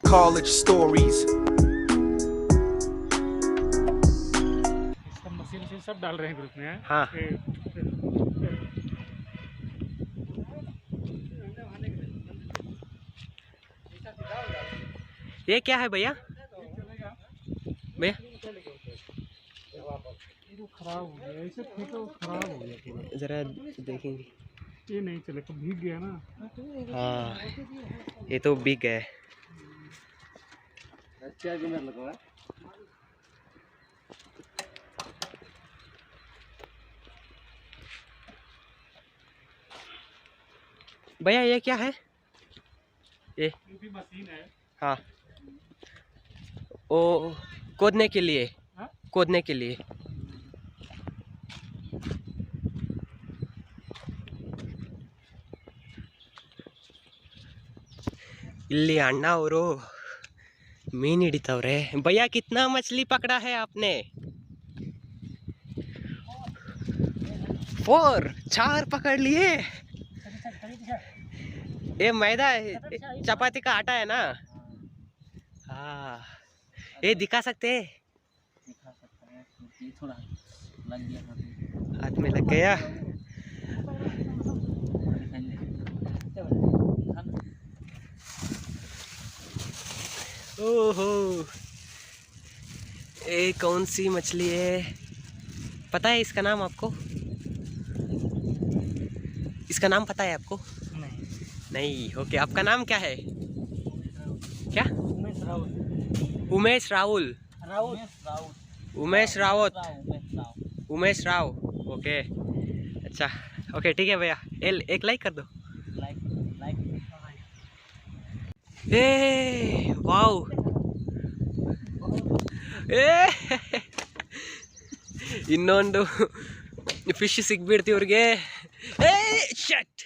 college stories. इसका machine सब डाल रहे हैं ग्रुप में। हाँ। ये क्या है भैया? भैया खराब हो गया, ऐसे फेंको खराब हो गया पूरा। जरा देखेंगे। ये नहीं चले, तो भीग गया ना। हाँ, ये तो बिग है। भैया ये क्या है? ये भी मशीन है। हाँ, ओ खोदने के लिए। हाँ? खोदने के लिए। ಇಲ್ಲಿ ಅಣ್ಣ ಅವರು ಮೀನ್ ಹಿಡಿತವ್ರೆ। भैया कितना मछली पकड़ा है आपने? 4 पकड़ लिए। ये मैदा चपाती का आटा है ना? हाँ, ये दिखा सकते हैं? थोड़ा लग गया हाथ में लग गया। ओहो, ये कौन सी मछली है? पता है इसका नाम आपको? इसका नाम पता है आपको? नहीं। ओके, आपका नाम क्या है? क्या? उमेश राहुल। उमेश रावत। उमेश राव। ओके, अच्छा। ओके ठीक है भैया, एक लाइक कर दो। ए वाओ, ए ಇನ್ನೊಂದು ಫಿಶ್ ಸಿಗ್ಬಿಡ್ತಿ ಇವ್ರಿಗೆ। ಏ ಶಟ್,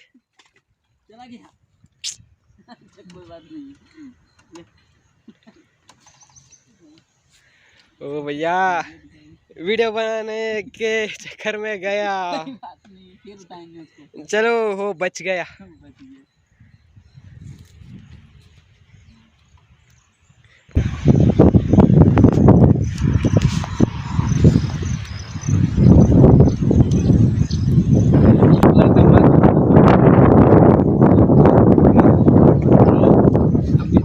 चला गया। कोई बात नहीं। ओ भैया वीडियो बनाने के चक्कर में गया। बात नहीं, फिर उठाएंगे उसको। चलो हो बच गया। बच गया।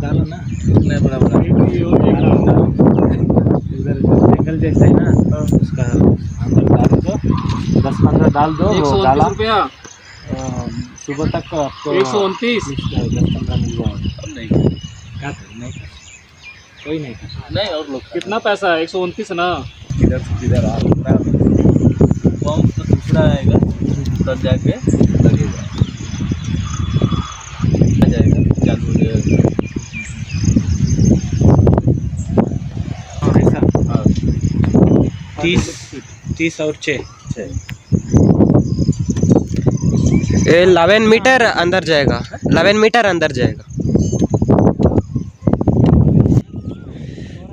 डालो ना, इतना बड़ा बड़ा इधर जंगल जैसा है ना, उसका अंदर डाल दो। 10-15 डाल दो। 129 रुपया। सुबह तक आपको 129। 10-15 मिल जाएगा। नहीं नहीं कोई नहीं नहीं। और लोग कितना पैसा है? 129 ना। इधर से इधर आ पंप तो दूसरा आएगा, तब जाके लगेगा, आ जाएगा, चालू हो जाएगा। ऐसा हाँ 30 और 6 ये 11 मीटर अंदर जाएगा। 11 मीटर अंदर जाएगा।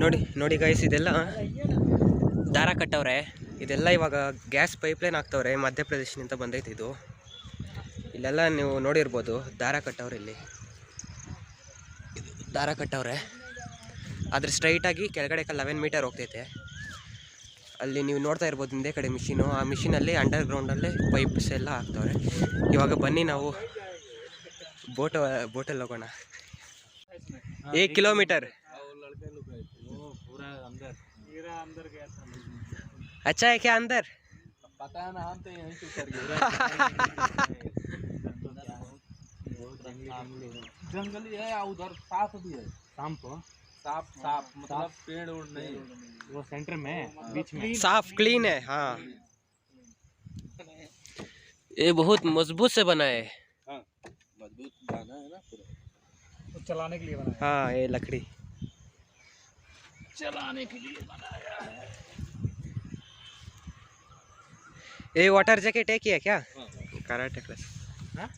ನೋಡಿ ನೋಡಿ ಗೈಸ್, ಇದೆಲ್ಲ ದಾರ ಕಟ್ಟವ್ರೆ। ಇದೆಲ್ಲ ಇವಾಗ ಗ್ಯಾಸ್ ಪೈಪ್ಲೈನ್ ಹಾಕ್ತವ್ರೆ, ಮಧ್ಯಪ್ರದೇಶನಿಂದ ಬಂದೈತೆ ಇದು। ಇಲ್ಲೆಲ್ಲ ನೀವು ನೋಡಿರ್ಬೋದು, ದಾರ ಕಟ್ಟವ್ರೆ। ಇಲ್ಲಿ ದಾರ ಕಟ್ಟವ್ರೆ, ಆದರೆ ಸ್ಟ್ರೈಟಾಗಿ ಕೆಳಗಡೆ 11 ಮೀಟರ್ ಹೋಗ್ತೈತೆ। ಅಲ್ಲಿ ನೀವು ನೋಡ್ತಾ ಇರ್ಬೋದು ಹಿಂದೆ ಕಡೆ ಮಿಷಿನು, ಆ ಮಿಷಿನಲ್ಲಿ ಅಂಡರ್ಗ್ರೌಂಡಲ್ಲೇ ಪೈಪ್ಸ್ ಎಲ್ಲ ಹಾಕ್ತವ್ರೆ। ಇವಾಗ ಬನ್ನಿ ನಾವು ಬೋಟಲ್ಲಿ ಹೋಗೋಣ। 1 किलोमीटर। पूरा अंदर अंदर गया था। अच्छा है क्या अंदर? पता है ना, हम तो यहीं से उतर गए। जंगली है, उधर साफ भी है। सांप साफ साफ मतलब पेड़ उड़ नहीं, वो सेंटर में बीच में साफ क्लीन है। हाँ, ये बहुत मजबूत से बना है। मजबूत बना है ना पूरा। वो चलाने के लिए बनाया। हाँ, ये लकड़ी चलाने के लिए बनाया है। ये वाटर जैकेट है क्या? Karate class. हाँ?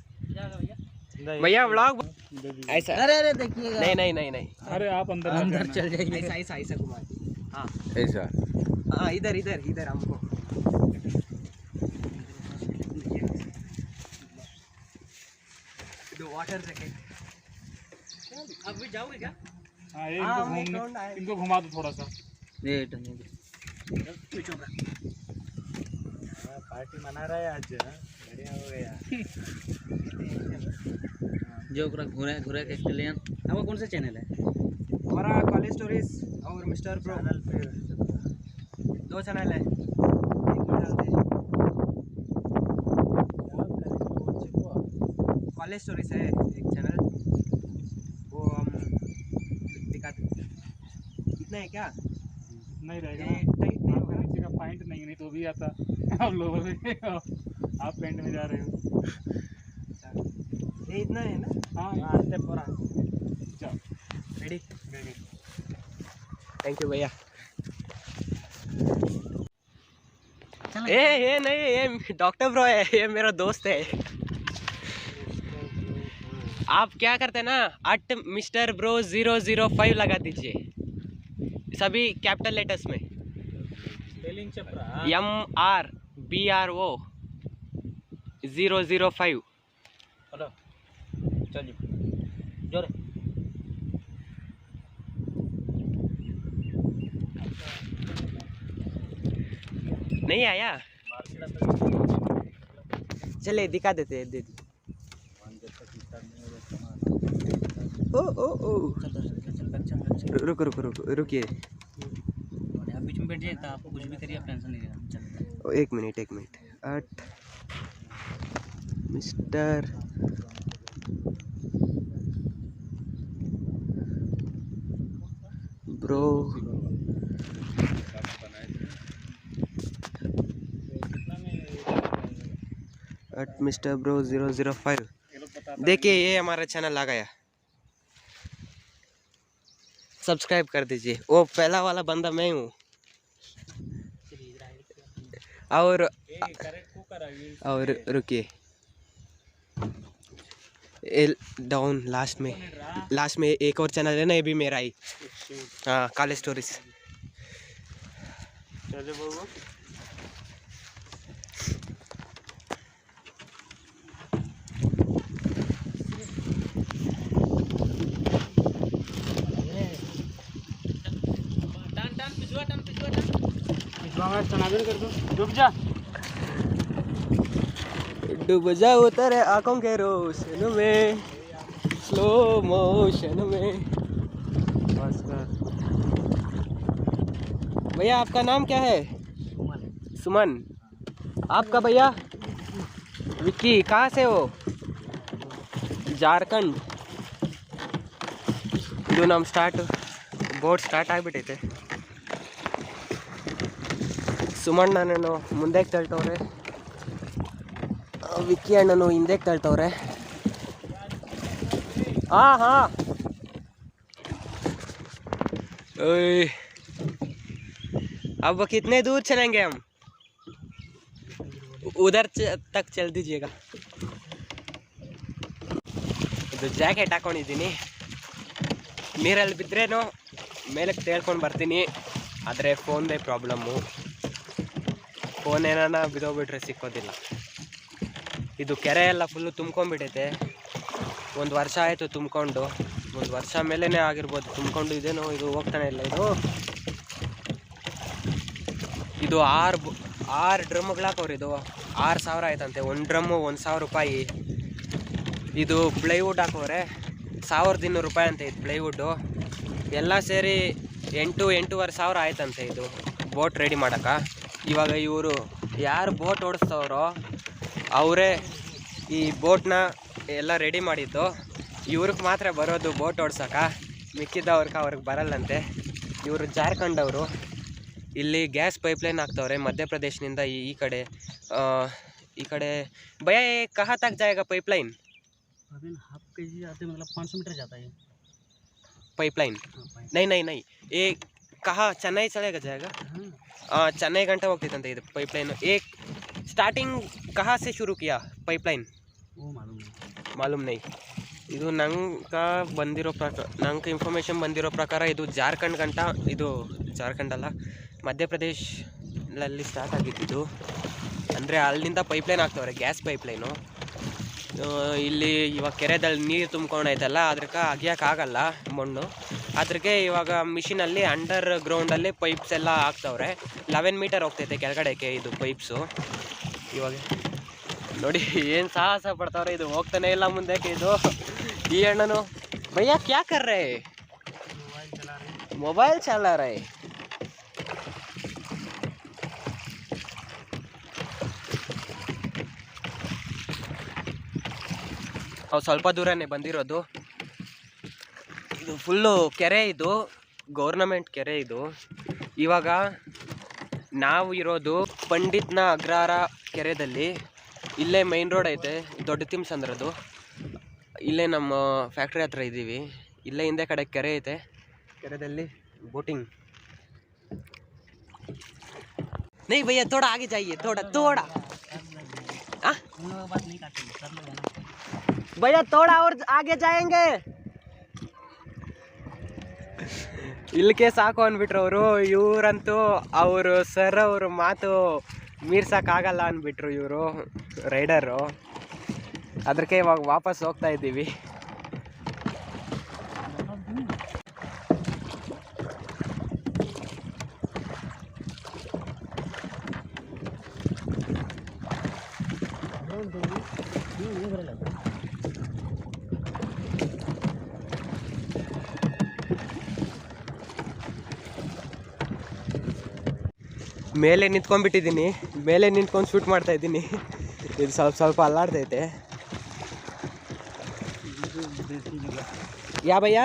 भैया व्लॉग ऐसा। अरे अरे देखिएगा। नहीं नहीं नहीं नहीं, अरे आप अंदर अंदर चल जाएंगे। ऐसा ऐसा ऐसा घुमा के। हाँ ऐसा हाँ, इधर इधर इधर हमको। Water jacket. अब भी जाओगे क्या? हाँ ये इनको घुमा दो थोड़ा सा। पार्टी मना रहा है आज, बढ़िया हो गया। जो घुरा घुरा के एक्सप्लेन। आपका कौन सा चैनल है? हमारा कॉलेज स्टोरीज और मिस्टर प्रो चैनल पे 2 चैनल है। एक में डालते हैं कॉलेज स्टोरीज है एक चैनल, वो हम दिखाते। कितना है क्या? नहीं रहेगा ये टाइट नहीं आपका होगा। नीचे का पॉइंट नहीं तो भी आता। आप लोवर में आप पेंट में जा रहे हो। ये इतना है ना? हाँ स्टेप पूरा चल रेडी। रेडी। थैंक यू भैया। ये नहीं, ये डॉक्टर ब्रो है, ये मेरा दोस्त है। आप क्या करते हैं ना, मिस्टर ब्रो 005 लगा दीजिए, सभी कैपिटल लेटर्स में। स्पेलिंग चपरा MRBRO 005। हेलो चल जी जोरे। नहीं आया, चले दिखा देते हैं, दे दी। ओ ओ ओ रुको रुको रुको रुकिए, आप बीच में बैठ जाइए तो आपको कुछ भी करिए, आप टेंशन नहीं लेना। चलता एक minute. Mister bro mister bro 005। देखिए ये हमारा चैनल आ गया, सब्सक्राइब कर दीजिए। वो पहला वाला बंदा मैं हूँ। और रुकिए, डाउन लास्ट में एक और चैनल है ना, ये भी मेरा ही। हाँ कॉलेज स्टोरीज। चलो बाबू कर दो, डूब जा। डूब जाओ तेरे आंखों के रोशन में, स्लो मोशन में। बस कर। भैया आपका नाम क्या है? सुमन। आपका भैया? विक्की। कहाँ से हो? झारखंड। ಇದು ನಮ್ಮ ಬೋಟ್ ಸ್ಟಾರ್ಟ್ ಆಗಿಬಿಟ್ಟೈತೆ. ಸುಮಣ್ಣನನ್ನು ಮುಂದೆ ತಳ್ತವ್ರೆ, ವಿಕ್ಕಿ ಅಣ್ಣನು ಹಿಂದೆ ತಳ್ತವ್ರೆ. हाँ अब कितने दूर चलेंगे हम? उधर तक चल दीजिएगा. ಇದು ಜಾಕೆಟ್ ಹಾಕೊಂಡಿದ್ದೀನಿ, ನೀರಲ್ಲಿ ಬಿದ್ರೇನು ಮೇಲಕ್ಕೆ ತೇಳ್ಕೊಂಡು ಬರ್ತೀನಿ. ಆದರೆ ಫೋನ್ದೇ ಪ್ರಾಬ್ಲಮ್ಮು, ಫೋನ್ ಏನಾನ ಬಿದ್ದೋಗ್ಬಿಟ್ರೆ ಸಿಕ್ಕೋದಿಲ್ಲ. ಇದು ಕೆರೆ ಎಲ್ಲ ಫುಲ್ಲು ತುಂಬ್ಕೊಂಡ್ಬಿಟ್ಟೈತೆ. 1 ವರ್ಷ ಆಯಿತು ತುಂಬಿಕೊಂಡು, 1 ವರ್ಷ ಮೇಲೇ ಆಗಿರ್ಬೋದು ತುಂಬಿಕೊಂಡು. ಇದೇನೋ ಇದು ಹೋಗ್ತಾನೆ ಇಲ್ಲ. ಇದು 6 ಡ್ರಮ್ಗಳಾಕವ್ರಿ. ಇದು 6,000 ಆಯ್ತಂತೆ. 1 ಡ್ರಮ್ಮು 1,000 ರೂಪಾಯಿ. ಇದು ಪ್ಲೈವುಡ್ ಹಾಕವ್ರೆ, 1,200 ರೂಪಾಯಿ ಅಂತೆ ಇದು ಪ್ಲೈವುಡ್ಡು. ಎಲ್ಲ ಸೇರಿ 8,500 ಆಯ್ತಂತೆ ಇದು ಬೋಟ್ ರೆಡಿ ಮಾಡೋಕೆ. ಇವಾಗ ಇವರು ಯಾರು ಬೋಟ್ ಓಡಿಸ್ತವ್ರೋ ಅವರೇ ಈ ಬೋಟ್ನ ಎಲ್ಲ ರೆಡಿ ಮಾಡಿದ್ದು. ಇವ್ರಿಗೆ ಮಾತ್ರ ಬರೋದು ಬೋಟ್ ಓಡ್ಸೋಕೆ, ಅವ್ರಿಗೆ ಬರಲ್ಲಂತೆ. ಇವರು ಜಾರ್ಖಂಡವರು. ಇಲ್ಲಿ ಗ್ಯಾಸ್ ಪೈಪ್ಲೈನ್ ಹಾಕ್ತವ್ರೆ ಮಧ್ಯಪ್ರದೇಶದಿಂದ ಈ ಕಡೆ. भैया ये कहाँ तक जाएगा पाइपलाइन? अभी हाफ kg आते मतलब 500 मीटर जाता है पाइपलाइन. नहीं ये कहाँ चेन्नई चलेगा जाएगा? चेन्नई घंटा ಹೋಗ್ತಿತ್ತಂತೆ ಇದು पाइपलाइन. एक स्टार्टिंग कहाँ से शुरू किया पाइपलाइन? वो मालूम नहीं. ಇದು ನಂಗೆ ಇನ್ಫಾರ್ಮೇಷನ್ ಬಂದಿರೋ ಪ್ರಕಾರ ಇದು ಜಾರ್ಖಂಡ್ ಗಂಟ, ಇದು ಜಾರ್ಖಂಡ್ ಅಲ್ಲ ಮಧ್ಯಪ್ರದೇಶಲ್ಲಿ ಸ್ಟಾರ್ಟ್ ಆಗಿದ್ದು. ಅಂದರೆ ಅಲ್ಲಿಂದ ಪೈಪ್ಲೈನ್ ಹಾಕ್ತವ್ರೆ, ಗ್ಯಾಸ್ ಪೈಪ್ಲೈನು. ಇಲ್ಲಿ ಇವಾಗ ಕೆರೆದಲ್ಲಿ ನೀರು ತುಂಬ್ಕೊಂಡೈತಲ್ಲ ಅದಕ್ಕೆ ಅಗಿಯೋಕ್ಕಾಗಲ್ಲ ಮಣ್ಣು. ಅದಕ್ಕೆ ಇವಾಗ ಮಿಷಿನಲ್ಲಿ ಅಂಡರ್ ಗ್ರೌಂಡಲ್ಲಿ ಪೈಪ್ಸ್ ಎಲ್ಲ ಹಾಕ್ತವ್ರೆ. 11 ಮೀಟರ್ ಹೋಗ್ತೈತೆ ಕೆಳಗಡೆಗೆ ಇದು ಪೈಪ್ಸು. ಇವಾಗ ನೋಡಿ ಏನು ಸಾಹಸ ಪಡ್ತಾವ್ರೆ, ಇದು ಹೋಗ್ತಾನೆ ಇಲ್ಲ ಮುಂದಕ್ಕೆ. ಇದು ಈ ಅಣ್ಣನು ಭಯ್ಯ ಕ್ಯಾ ಕರ್ ರೇ, ಮೊಬೈಲ್ ಚಲಾ ರೇ. ಅವು ಸ್ವಲ್ಪ ದೂರನೇ ಬಂದಿರೋದು. ಇದು ಫುಲ್ಲು ಕೆರೆ, ಇದು ಗೌರ್ನಮೆಂಟ್ ಕೆರೆ ಇದು. ಇವಾಗ ನಾವು ಇರೋದು ಪಂಡಿತ್ನ ಅಗ್ರಹಾರ ಕೆರೆದಲ್ಲಿ. ಇಲ್ಲೇ ಮೈನ್ ರೋಡ್ ಐತೆ, ದೊಡ್ಡ ತಿಮ್ಸಂದ್ರದ್ದು. ಇಲ್ಲೇ ನಮ್ಮ ಫ್ಯಾಕ್ಟ್ರಿ ಹತ್ರ ಇದ್ದೀವಿ. ಇಲ್ಲೇ ಹಿಂದೆ ಕಡೆ ಕೆರೆ ಐತೆ, ಕೆರೆದಲ್ಲಿ ಬೋಟಿಂಗ್. नहीं भैया थोड़ा आगे जाइए, थोड़ा थोड़ा भैया थोड़ा और आगे जाएंगे. ಇಲ್ಲಿಗೆ ಸಾಕು ಅಂದ್ಬಿಟ್ರು ಅವರು. ಇವರಂತೂ ಅವರು ಸರ್ ಅವರು ಮಾತು ಮೀರ್ಸೋಕ್ಕಾಗಲ್ಲ ಅಂದ್ಬಿಟ್ರು ಇವರು ರೈಡರು. ಅದಕ್ಕೆ ಇವಾಗ ವಾಪಸ್ ಹೋಗ್ತಾ ಇದ್ದೀವಿ. ಮೇಲೆ ನಿಂತ್ಕೊಂಡ್ಬಿಟ್ಟಿದ್ದೀನಿ, ಮೇಲೆ ನಿಂತ್ಕೊಂಡು ಶೂಟ್ ಮಾಡ್ತಾ ಇದ್ದೀನಿ. ಇದು ಸ್ವಲ್ಪ ಸ್ವಲ್ಪ ಅಲ್ಲಾಡ್ತೈತೆ. ಯಾ ಭಯ್ಯ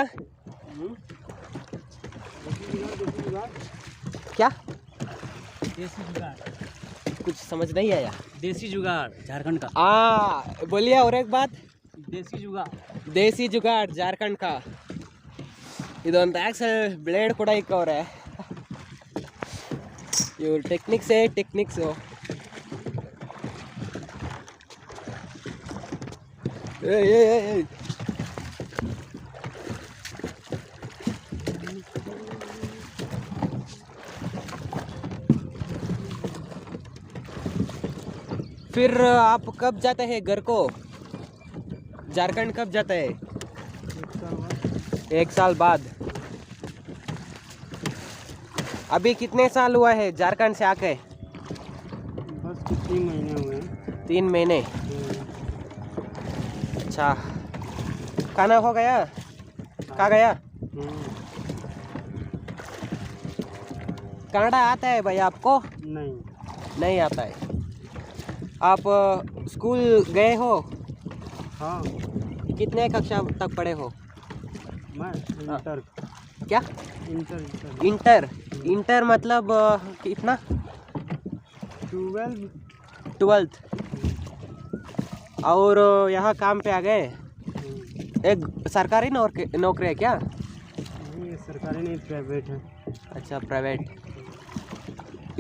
क्या देसी जुगाड़, कुछ समझ नहीं आया. देसी जुगाड़ झारखंड का. बोलिए और एक बात. देसी जुगाड़, ದೇಸಿ ಜುಗಾಡ್ ಜಾರ್ಖಂಡ್ ಕಾ. ಇದೊಂದು ಆಕ್ಸಲ್ ಬ್ಲೇಡ್ ಕೂಡ ಇಕ್ಕವ್ರೆ. ಇವ್ರ ಟೆಕ್ನಿಕ್ಸೇ ಟೆಕ್ನಿಕ್ಸು. फिर आप कब जाते हैं घर को? झारखंड कब जाते हैं? 1 साल बाद. अभी कितने साल हुआ है झारखंड से आके? बस 3 महीने हुए हैं. 3 महीने. अच्छा, खाना हो गया? खा गया? कन्नड़ा आता है भाई आपको? नहीं, नहीं आता है. आप स्कूल गए हो? हाँ कितने कक्षा तक पढ़े हो? मैं इंटर. क्या? इंटर. इंटर. इंटर मतलब कितना? 12th. और यहाँ काम पे आ गए? एक सरकारी नौकरी है क्या? ये सरकारी नहीं, प्राइवेट है. अच्छा, प्राइवेट.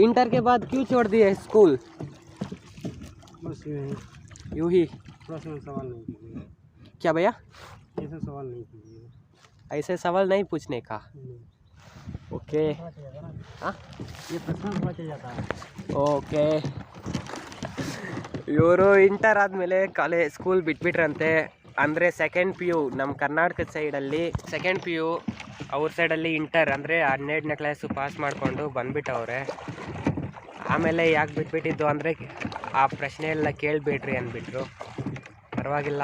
इंटर के बाद क्यों छोड़ दिए स्कूल? बस यूँ ही. प्रश्न सवाल नहीं कीजिए. क्या भैया? ऐसा सवाल नहीं कीजिए. ऐसे सवाल नहीं पूछने का. ओके. हाँ, ये प्रश्न थोड़ा चल जाता है. ಓಕೆ. ಇವರು ಇಂಟರ್ ಆದಮೇಲೆ ಸ್ಕೂಲ್ ಬಿಟ್ಬಿಟ್ರಂತೆ. ಅಂದರೆ ಸೆಕೆಂಡ್ ಪಿ ಯು ನಮ್ಮ ಕರ್ನಾಟಕದ ಸೈಡಲ್ಲಿ ಸೆಕೆಂಡ್ ಪಿ ಯು, ಅವ್ರ ಸೈಡಲ್ಲಿ ಇಂಟರ್ ಅಂದರೆ 12ನೇ ಕ್ಲಾಸು ಪಾಸ್ ಮಾಡಿಕೊಂಡು ಬಂದುಬಿಟ್ಟವ್ರೆ. ಆಮೇಲೆ ಯಾಕೆ ಬಿಟ್ಬಿಟ್ಟಿದ್ದು ಅಂದರೆ ಆ ಪ್ರಶ್ನೆ ಎಲ್ಲ ಕೇಳಬೇಡ್ರಿ ಅಂದ್ಬಿಟ್ರು. ಪರವಾಗಿಲ್ಲ,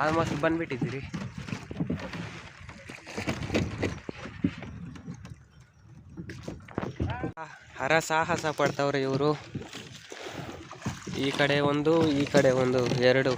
ಆಲ್ಮೋಸ್ಟ್ ಬಂದುಬಿಟ್ಟಿದ್ದೀರಿ. ಹರಸಾಹಸ ಪಡ್ತವ್ರೆ ಇವರು. ಈ ಕಡೆ ಒಂದು, ಈ ಕಡೆ ಒಂದು, 2.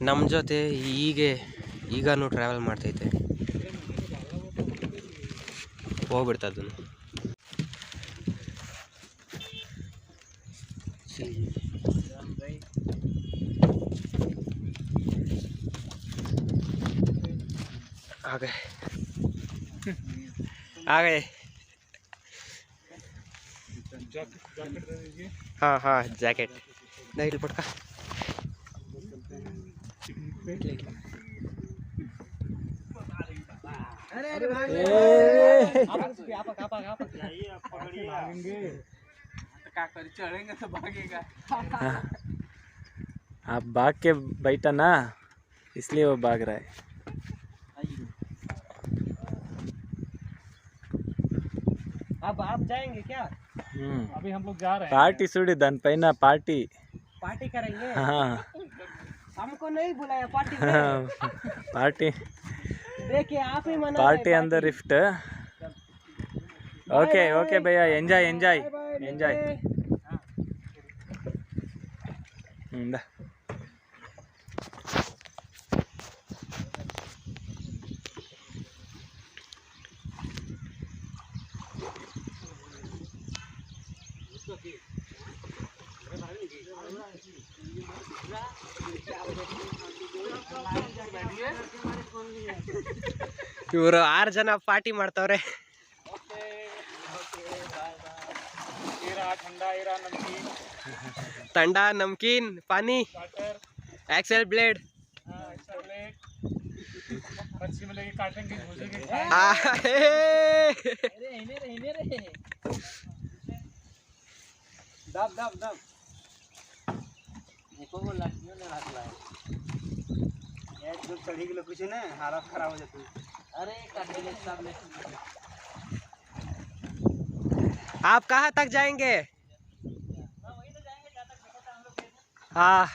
ನಮ್ಮ ಜೊತೆ ಈಗನೂ ಟ್ರಾವೆಲ್ ಮಾಡ್ತೈತೆ. ಹೋಗ್ಬಿಡ್ತದನ್ನು. आ गए. जैकेट दे दीजिए। हाँ हाँ जैकेट नहीं पड़का चढ़ेंगे तो भागेगा। आप भाग के बैठा ना, इसलिए वो भाग रहा है। अब आप जाएंगे क्या? अभी हम लोग जा रहे हैं। पार्टी सुड़ी दान पैना पार्टी। पार्टी करेंगे? हाँ हमको नहीं बुलाया पार्टी में। पार्टी देखिए आप ही मना पार्टी अंदर लिफ्ट। ओके ओके भैया एंजॉय एंजॉय एंजॉय। ಇವರು 6 ಜನ ಪಾರ್ಟಿ ಮಾಡ್ತಾವ್ರೆ. ठंडा नमकीन पानी एक्सेल ब्लेड चढ़ी गलो कुछ ना हालत खराब हो जाती। अरे आप कहाँ तक जाएंगे? हाँ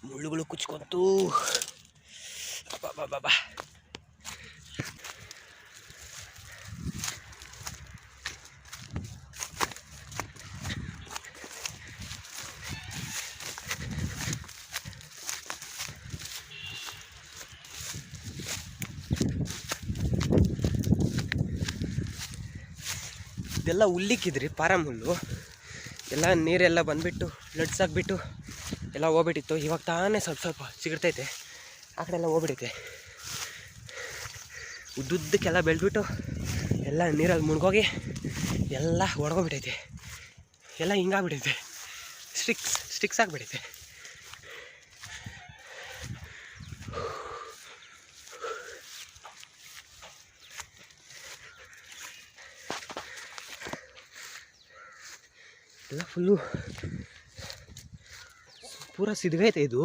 ಮುಳ್ಳುಗಳು ಕುಚ್ಕೊಂತು. ಅಬ್ಬಬ್ಬಬ್ಬ. ಇದೆಲ್ಲ ಹುಲ್ಲಿಕ್ಕಿದ್ರಿ ಪಾರಂ ಹುಲ್ಲು ಎಲ್ಲ ನೀರೆಲ್ಲ ಬಂದ್ಬಿಟ್ಟು ಲಡ್ಸಾಕ್ಬಿಟ್ಟು ಎಲ್ಲ ಹೋಗ್ಬಿಟ್ಟಿತ್ತು. ಇವಾಗ ತಾನೇ ಸ್ವಲ್ಪ ಸ್ವಲ್ಪ ಸಿಗುತ್ತೈತೆ. ಆ ಕಡೆ ಎಲ್ಲ ಹೋಗ್ಬಿಟ್ಟೈತೆ. ಉದ್ದುದ್ದಕ್ಕೆಲ್ಲ ಬೆಳೆದ್ಬಿಟ್ಟು ಎಲ್ಲ ನೀರಲ್ಲಿ ಮುಣ್ಗೋಗಿ ಎಲ್ಲ ಒಡ್ಗೋಗ್ಬಿಟ್ಟೈತೆ. ಎಲ್ಲ ಹಿಂಗಾಗ್ಬಿಟ್ಟೈತೆ. ಸ್ಟಿಕ್ಸ್ ಆಗಿಬಿಟ್ಟೈತೆ. ಎಲ್ಲ ಫುಲ್ಲು ಪೂರ ಸಿದ್ಗೈತೆ ಇದು.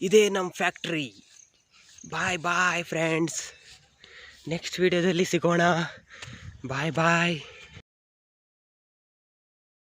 ಇದೇ ನಮ್ಮ ಫ್ಯಾಕ್ಟ್ರಿ. ಬಾಯ್ ಬಾಯ್ ಫ್ರೆಂಡ್ಸ್, ನೆಕ್ಸ್ಟ್ ವಿಡಿಯೋದಲ್ಲಿ ಸಿಗೋಣ. ಬಾಯ್ ಬಾಯ್.